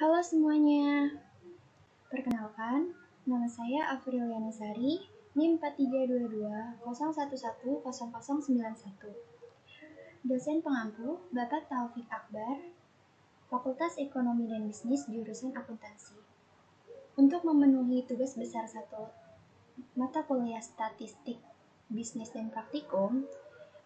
Halo semuanya, perkenalkan, nama saya Afriliana Sari, NIM 432201100091. Dosen pengampu, Bapak Taufik Akbar, Fakultas Ekonomi dan Bisnis, jurusan Akuntansi. Untuk memenuhi tugas besar satu mata kuliah Statistik, Bisnis dan Praktikum,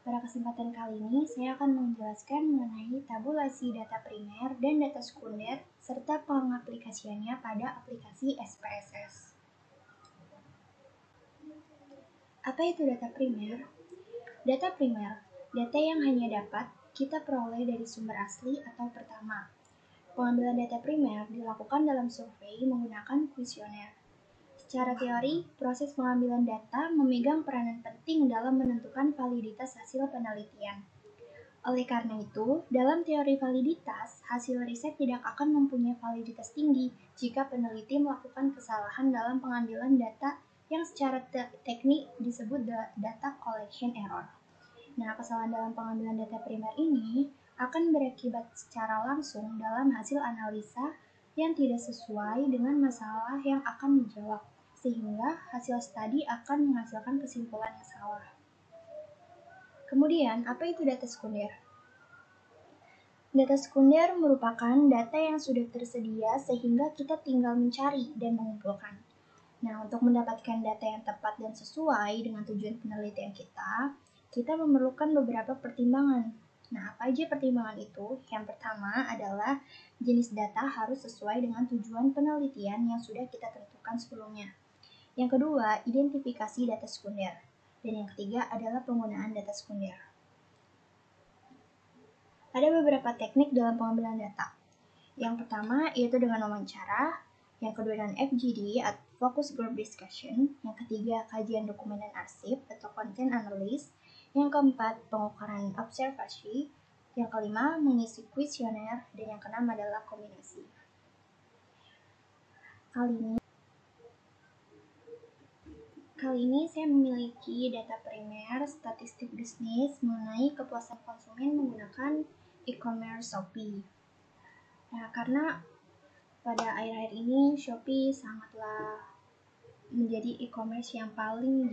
pada kesempatan kali ini, saya akan menjelaskan mengenai tabulasi data primer dan data sekunder, serta pengaplikasiannya pada aplikasi SPSS. Apa itu data primer? Data primer, data yang hanya dapat kita peroleh dari sumber asli atau pertama. Pengambilan data primer dilakukan dalam survei menggunakan kuesioner. Secara teori, proses pengambilan data memegang peranan penting dalam menentukan validitas hasil penelitian. Oleh karena itu, dalam teori validitas, hasil riset tidak akan mempunyai validitas tinggi jika peneliti melakukan kesalahan dalam pengambilan data yang secara teknik disebut data collection error. Nah, kesalahan dalam pengambilan data primer ini akan berakibat secara langsung dalam hasil analisa yang tidak sesuai dengan masalah yang akan dijawab, sehingga hasil studi akan menghasilkan kesimpulan yang salah. Kemudian, apa itu data sekunder? Data sekunder merupakan data yang sudah tersedia sehingga kita tinggal mencari dan mengumpulkan. Nah, untuk mendapatkan data yang tepat dan sesuai dengan tujuan penelitian kita memerlukan beberapa pertimbangan. Nah, apa aja pertimbangan itu? Yang pertama adalah jenis data harus sesuai dengan tujuan penelitian yang sudah kita tentukan sebelumnya. Yang kedua, identifikasi data sekunder. Dan yang ketiga adalah penggunaan data sekunder. Ada beberapa teknik dalam pengambilan data. Yang pertama yaitu dengan wawancara, yang kedua dengan FGD atau Focus Group Discussion, yang ketiga kajian dokumen dan arsip atau Content Analysis, yang keempat pengukuran observasi, yang kelima mengisi kuesioner, dan yang keenam adalah kombinasi. Kali ini saya memiliki data primer statistik bisnis mengenai kepuasan konsumen menggunakan e-commerce Shopee. Nah, karena pada akhir-akhir ini Shopee sangatlah menjadi e-commerce yang paling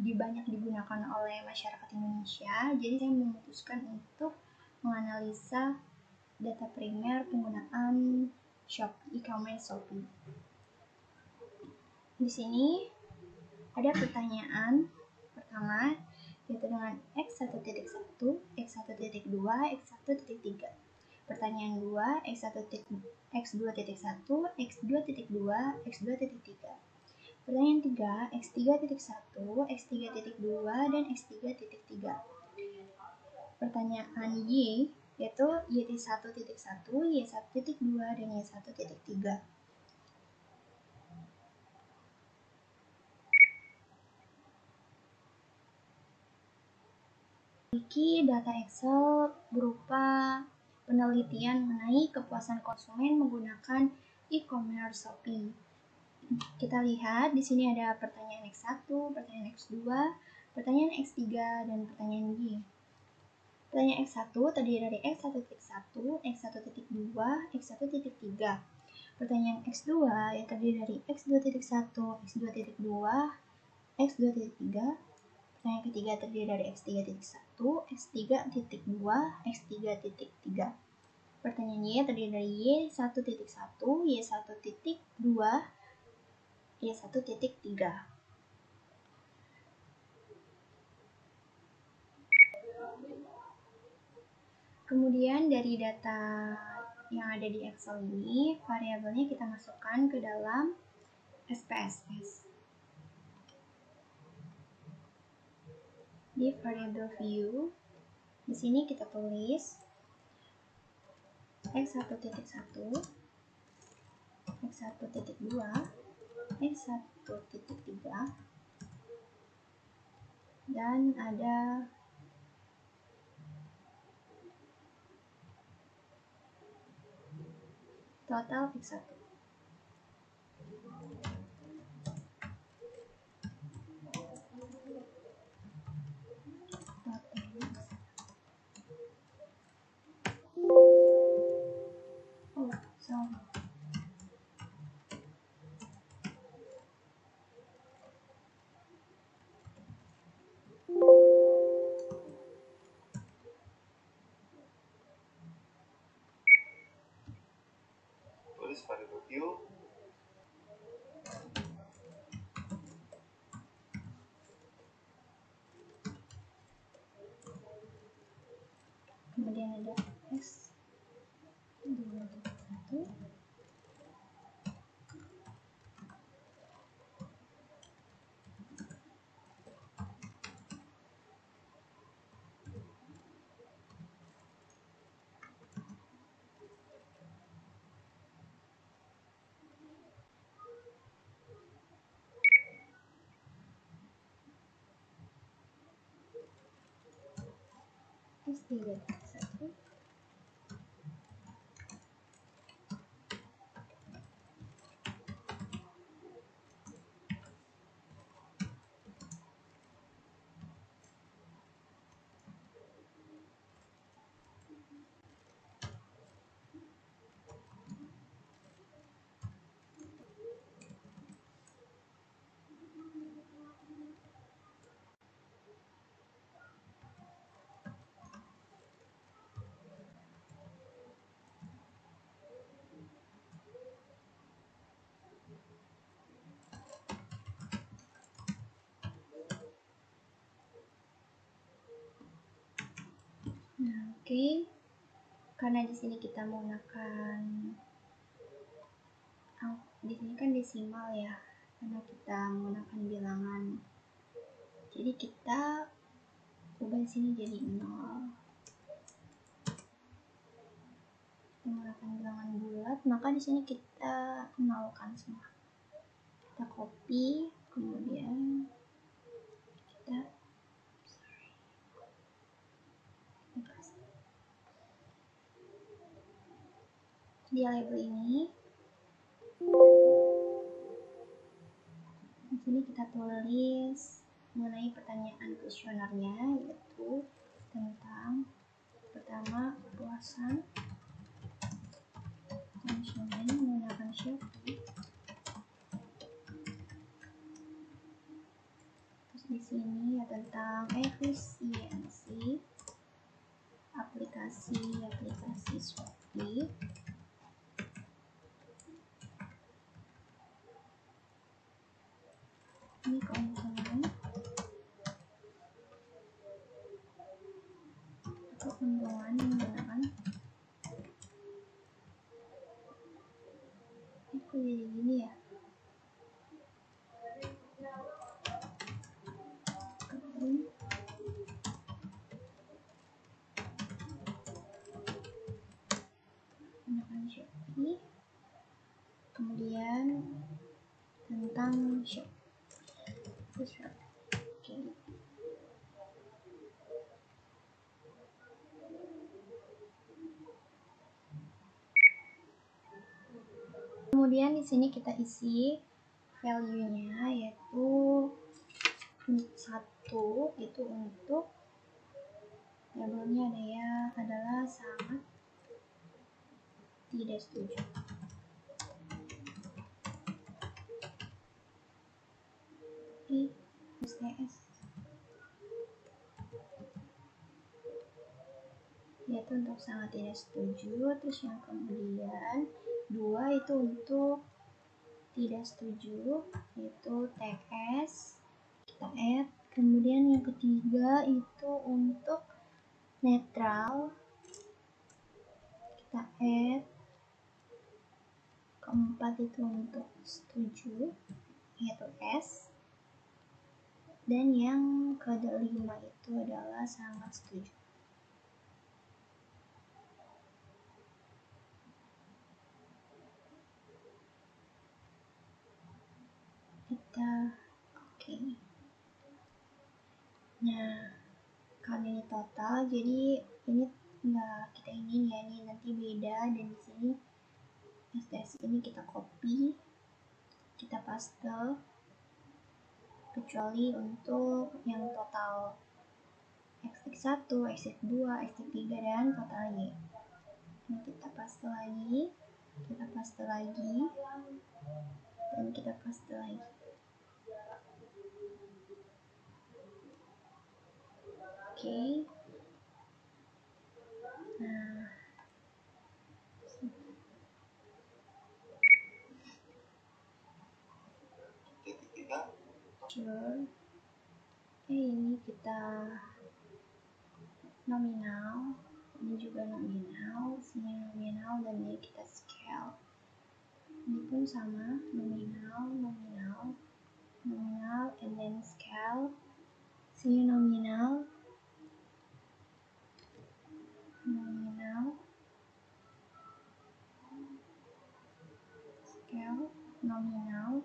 banyak digunakan oleh masyarakat Indonesia, jadi saya memutuskan untuk menganalisa data primer penggunaan e-commerce Shopee. Di sini ada pertanyaan pertama, yaitu dengan X1.1, X1.2, X1.3. Pertanyaan 2, X2.1, X2.2, X2.3. Pertanyaan 3, X3.1, X3.2, dan X3.3. Pertanyaan Y, yaitu Y1.1, Y1.2, dan Y1.3. Memiliki data Excel berupa penelitian mengenai kepuasan konsumen menggunakan e-commerce Shopee. Kita lihat di sini ada pertanyaan X1, pertanyaan X2, pertanyaan X3, dan pertanyaan Y. Pertanyaan X1 terdiri dari X1.1, X1.2, X1.3. Pertanyaan X2 yang terdiri dari X2.1, X2.2, X2.3. Pertanyaan ketiga terdiri dari X3.1, X3.2, X3.3. Pertanyaan Y terdiri dari Y1.1, Y1.2, Y1.3. Kemudian dari data yang ada di Excel ini, variabelnya kita masukkan ke dalam SPSS. Di variable view, di sini kita tulis X1.1, X1.2, X1.3, dan ada total X1. tulis pada dotio. Kemudian ada S 231. S331. Nah, oke. Karena di sini kita menggunakan di sini kan desimal ya, karena kita menggunakan bilangan. Jadi kita ubah di sini jadi 0. Menggunakan bilangan bulat, maka di sini kita nolkan semua. Kita copy, kemudian kita di label ini. Di sini kita tulis mengenai pertanyaan kuesionernya, yaitu tentang pertama kepuasan konsumen menggunakan Shopee. Terus di sini ya tentang efisiensi aplikasi Shopee. Ini keuntungan menggunakan itu jadi gini ya. Menggunakan Shopee. Kemudian tentang shop. Oke. Kemudian di sini kita isi value-nya, yaitu 1 itu untuk labelnya adalah sangat tidak setuju. STS yaitu untuk sangat tidak setuju. Terus yang kemudian 2 itu untuk tidak setuju, yaitu TS, kita add. Kemudian yang ketiga itu untuk netral, kita add. Keempat itu untuk setuju, yaitu S. Dan yang kelima itu adalah sangat setuju. Kita oke. Nah, kalau ini total, jadi ini nggak kita ingin ya, ini nanti beda. Dan di sini STS ini kita copy, kita paste, kecuali untuk yang total X1, X2, X3, dan total Y. Ini kita paste lagi, dan kita paste lagi. Oke. Nah, integer. Ini kita nominal, ini juga nominal, sini nominal, dan ini kita scale. Ini pun sama, nominal, and then scale. Sini nominal, scale, nominal.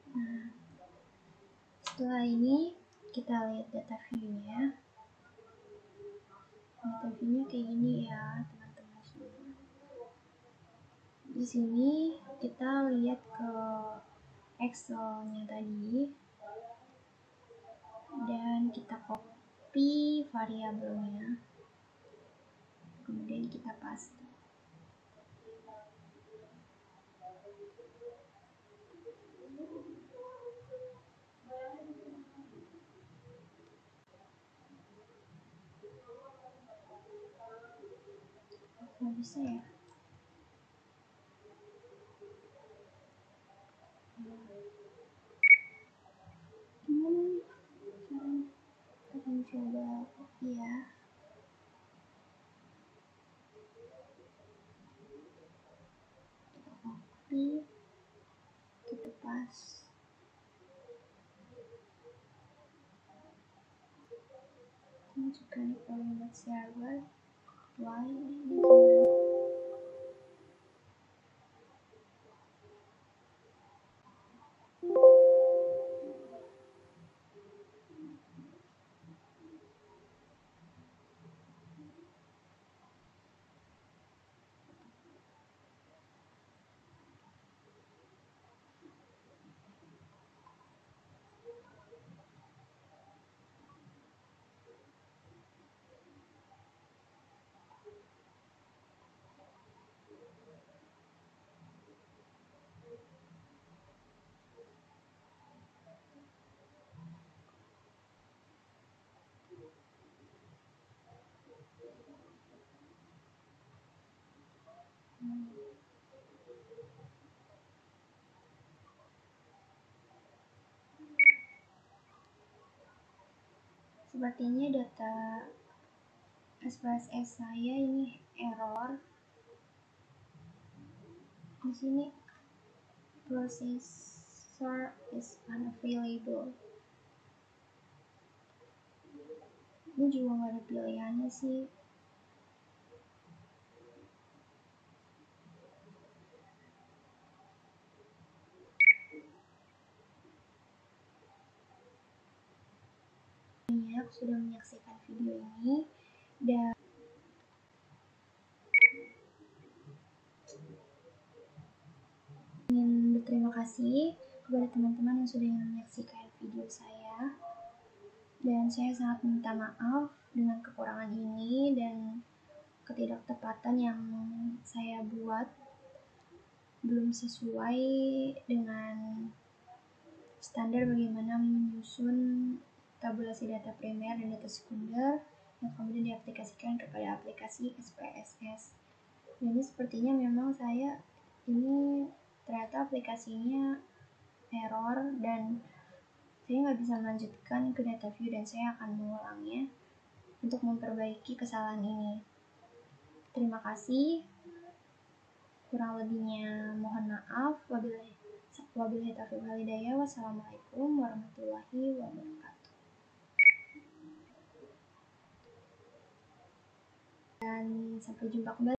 Nah, setelah ini kita lihat data view-nya. Data view-nya kayak gini ya, teman-teman semua. Di sini kita lihat ke Excel-nya tadi, dan kita copy variabelnya, kemudian kita paste. Nggak bisa ya? Gimana nih caranya? Kita coba ya. Kita copy, kita paste. Ini juga nih kalimat server. Why ini gimana? Sepertinya data SPSS saya ini error. Di sini processor is unavailable. Ini juga nggak ada pilihannya sih. Banyak sudah menyaksikan video ini, dan ingin berterima kasih kepada teman-teman yang sudah menyaksikan video saya, dan saya sangat minta maaf dengan kekurangan ini dan ketidaktepatan yang saya buat belum sesuai dengan standar bagaimana menyusun tabulasi data primer dan data sekunder yang kemudian diaplikasikan kepada aplikasi SPSS. Jadi sepertinya memang saya ini ternyata aplikasinya error dan saya nggak bisa melanjutkan ke data view, dan saya akan mengulangnya untuk memperbaiki kesalahan ini. Terima kasih. Kurang lebihnya mohon maaf. Wabillahi taufiq wal hidayah. Wassalamualaikum warahmatullahi wabarakatuh. Dan sampai jumpa kembali.